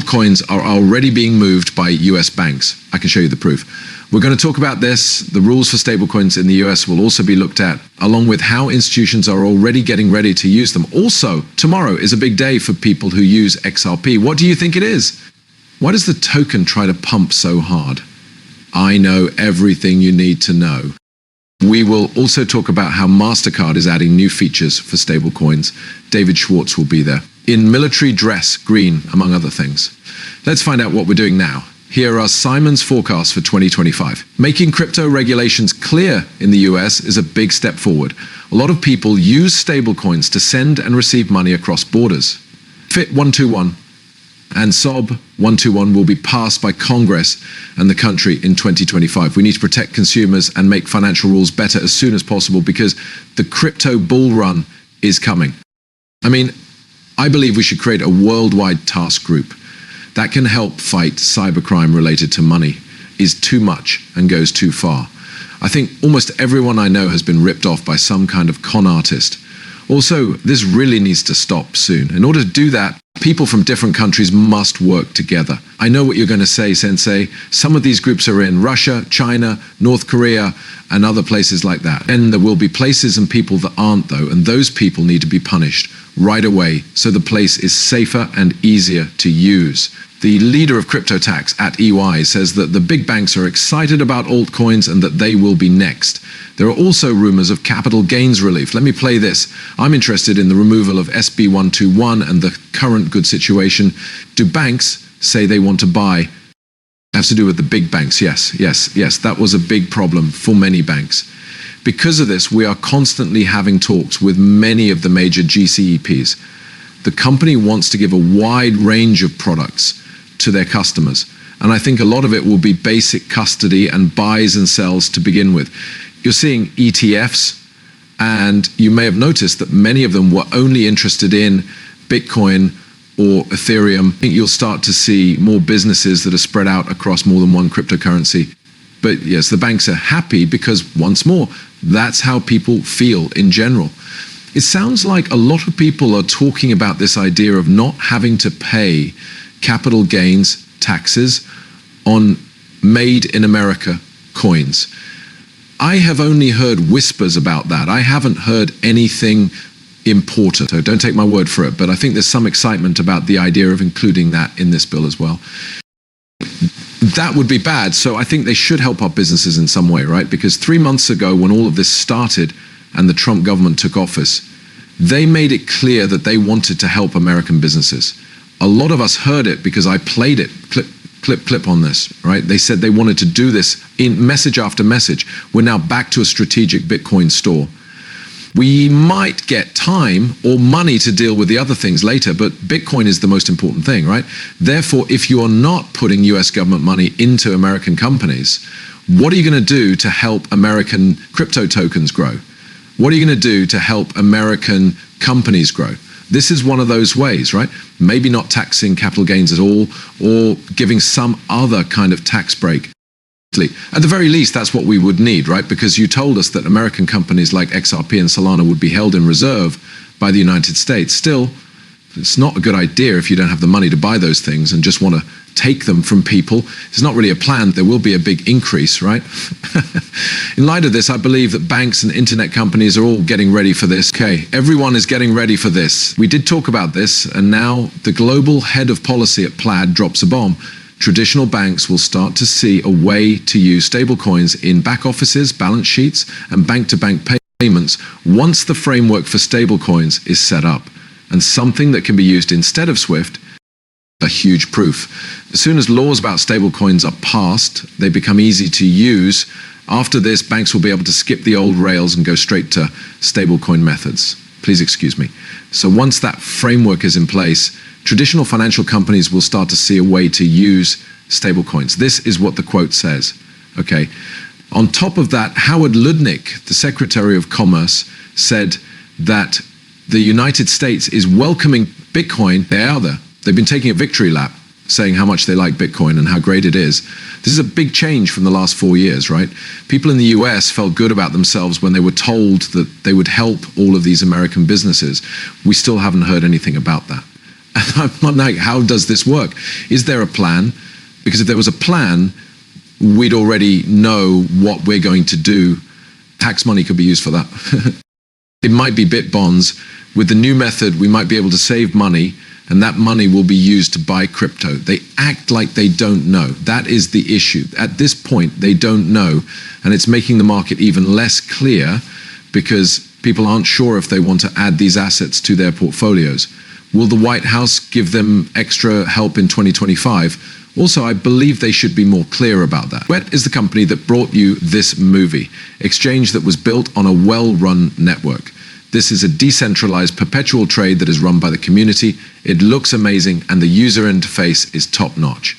coins are already being moved by US banks. I can show you the proof. We're going to talk about this. The rules for stablecoins in the US will also be looked at, along with how institutions are already getting ready to use them. Also, tomorrow is a big day for people who use XRP. What do you think it is? Why does the token try to pump so hard? I know everything you need to know. We will also talk about how MasterCard is adding new features for stablecoins. David Schwartz will be there. In military dress, green, among other things. Let's find out what we're doing now. Here are Simon's forecasts for 2025. Making crypto regulations clear in the US is a big step forward. A lot of people use stablecoins to send and receive money across borders. FIT 121 and SOB 121 will be passed by Congress and the country in 2025. We need to protect consumers and make financial rules better as soon as possible because the crypto bull run is coming. I believe we should create a worldwide task group that can help fight cybercrime related to money is too much and goes too far. I think almost everyone I know has been ripped off by some kind of con artist. Also, this really needs to stop soon. In order to do that, people from different countries must work together. I know what you're going to say, Sensei. Some of these groups are in Russia, China, North Korea, and other places like that. And there will be places and people that aren't, though, and those people need to be punished right away so the place is safer and easier to use. The leader of Us.Thankx at EY says that the big banks are excited about altcoins and that they will be next. There are also rumors of capital gains relief. Let me play this. I'm interested in the removal of SB 121 and the current good situation. Do banks say they want to buy? It has to do with the big banks. Yes. That was a big problem for many banks. Because of this, we are constantly having talks with many of the major GCEPs. The company wants to give a wide range of products to their customers. And I think a lot of it will be basic custody and buys and sells to begin with. You're seeing ETFs, and you may have noticed that many of them were only interested in Bitcoin or Ethereum. I think you'll start to see more businesses that are spread out across more than one cryptocurrency. But yes, the banks are happy because, once more, that's how people feel in general. It sounds like a lot of people are talking about this idea of not having to pay capital gains taxes on made in America coins. I have only heard whispers about that. I haven't heard anything important. So don't take my word for it, but I think there's some excitement about the idea of including that in this bill as well. That would be bad. So I think they should help our businesses in some way, right? Because 3 months ago, when all of this started and the Trump government took office, they made it clear that they wanted to help American businesses. A lot of us heard it because I played it, clip on this, right? They said they wanted to do this in message after message. We're now back to a strategic Bitcoin store. We might get time or money to deal with the other things later, but Bitcoin is the most important thing, right? Therefore, if you are not putting US government money into American companies, what are you going to do to help American crypto tokens grow? What are you going to do to help American companies grow? This is one of those ways, right? Maybe not taxing capital gains at all, or giving some other kind of tax break. At the very least, that's what we would need, right? Because you told us that American companies like XRP and Solana would be held in reserve by the United States. Still, it's not a good idea if you don't have the money to buy those things and just want to take them from people. It's not really a plan. There will be a big increase, right? In light of this, I believe that banks and internet companies are all getting ready for this. Okay, everyone is getting ready for this. We did talk about this, and now the global head of policy at Plaid drops a bomb. Traditional banks will start to see a way to use stablecoins in back offices, balance sheets, and bank-to-bank payments once the framework for stablecoins is set up, and something that can be used instead of SWIFT, a huge proof. As soon as laws about stablecoins are passed, they become easy to use. After this, banks will be able to skip the old rails and go straight to stablecoin methods. Please excuse me. So once that framework is in place, traditional financial companies will start to see a way to use stablecoins. This is what the quote says. Okay. On top of that, Howard Lutnick, the Secretary of Commerce, said that the United States is welcoming Bitcoin. They're out there. They've been taking a victory lap, saying how much they like Bitcoin and how great it is. This is a big change from the last 4 years, right? People in the US felt good about themselves when they were told that they would help all of these American businesses. We still haven't heard anything about that. I'm like, how does this work? Is there a plan? Because if there was a plan, we'd already know what we're going to do. Tax money could be used for that. It might be bit bonds. With the new method, we might be able to save money, and that money will be used to buy crypto. They act like they don't know. That is the issue. At this point, they don't know, and it's making the market even less clear because people aren't sure if they want to add these assets to their portfolios. Will the White House give them extra help in 2025? Also, I believe they should be more clear about that. Kwon is the company that brought you this movie, exchange that was built on a well-run network. This is a decentralized perpetual trade that is run by the community. It looks amazing and the user interface is top-notch.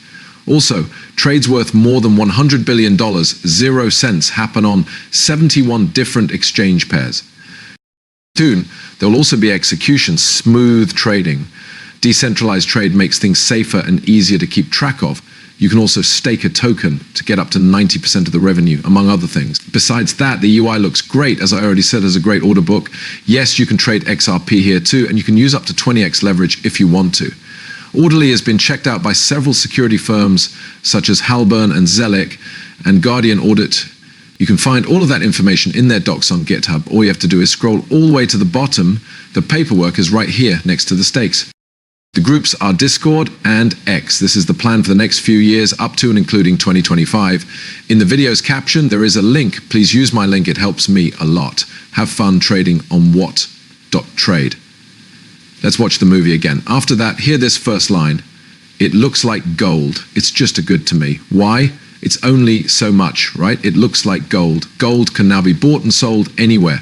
Also, trades worth more than $100 billion, 0 cents, happen on 71 different exchange pairs. Soon, there will also be execution, smooth trading. Decentralized trade makes things safer and easier to keep track of. You can also stake a token to get up to 90% of the revenue, among other things. Besides that, the UI looks great. As I already said, there's a great order book. Yes, you can trade XRP here too, and you can use up to 20x leverage if you want to. Orderly has been checked out by several security firms such as Halburn and Zelic and Guardian Audit. You can find all of that information in their docs on GitHub. All you have to do is scroll all the way to the bottom. The paperwork is right here next to the stakes. The groups are Discord and X. This is the plan for the next few years, up to and including 2025. In the video's caption, there is a link. Please use my link. It helps me a lot. Have fun trading on what.trade. Let's watch the movie again. After that, hear this first line. It looks like gold. It's just a good to me. Why? It's only so much, right? It looks like gold. Gold can now be bought and sold anywhere.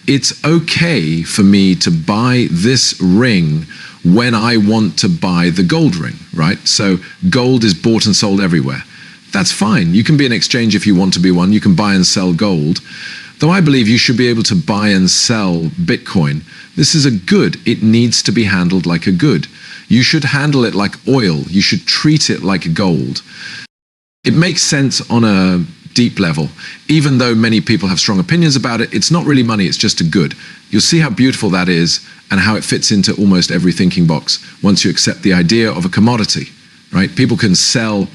It's okay for me to buy this ring when I want to buy the gold ring, right? So gold is bought and sold everywhere. That's fine. You can be an exchange if you want to be one. You can buy and sell gold. Though I believe you should be able to buy and sell Bitcoin. This is a good. It needs to be handled like a good. You should handle it like oil. You should treat it like gold. It makes sense on a deep level. Even though many people have strong opinions about it, it's not really money, it's just a good. You'll see how beautiful that is and how it fits into almost every thinking box once you accept the idea of a commodity, right? People can sell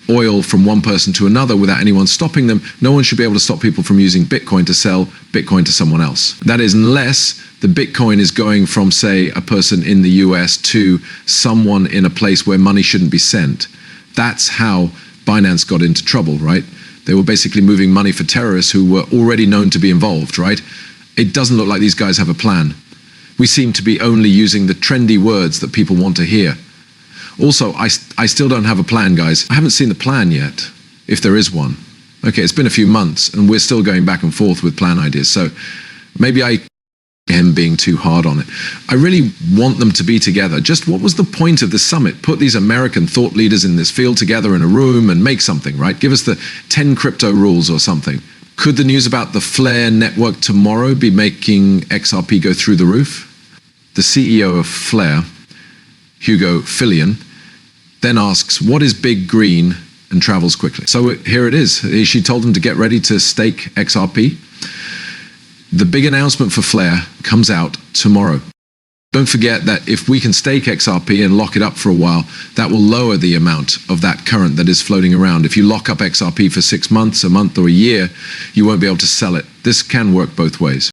oil from one person to another without anyone stopping them. No one should be able to stop people from using Bitcoin to sell Bitcoin to someone else. That is, unless the Bitcoin is going from, say, a person in the US to someone in a place where money shouldn't be sent. That's how Binance got into trouble, right? They were basically moving money for terrorists who were already known to be involved, right? It doesn't look like these guys have a plan. We seem to be only using the trendy words that people want to hear. Also, I still don't have a plan, guys. I haven't seen the plan yet, if there is one. Okay, it's been a few months, and we're still going back and forth with plan ideas, so maybe I am being too hard on it. I really want them to be together. Just what was the point of the summit? Put these American thought leaders in this field together in a room and make something, right? Give us the 10 crypto rules or something. Could the news about the Flare network tomorrow be making XRP go through the roof? The CEO of Flare, Hugo Fillion, then asks, what is big green, and travels quickly. So here it is. She told them to get ready to stake XRP. The big announcement for Flare comes out tomorrow. Don't forget that if we can stake XRP and lock it up for a while, that will lower the amount of that current that is floating around. If you lock up XRP for 6 months, a month, or a year, you won't be able to sell it. This can work both ways.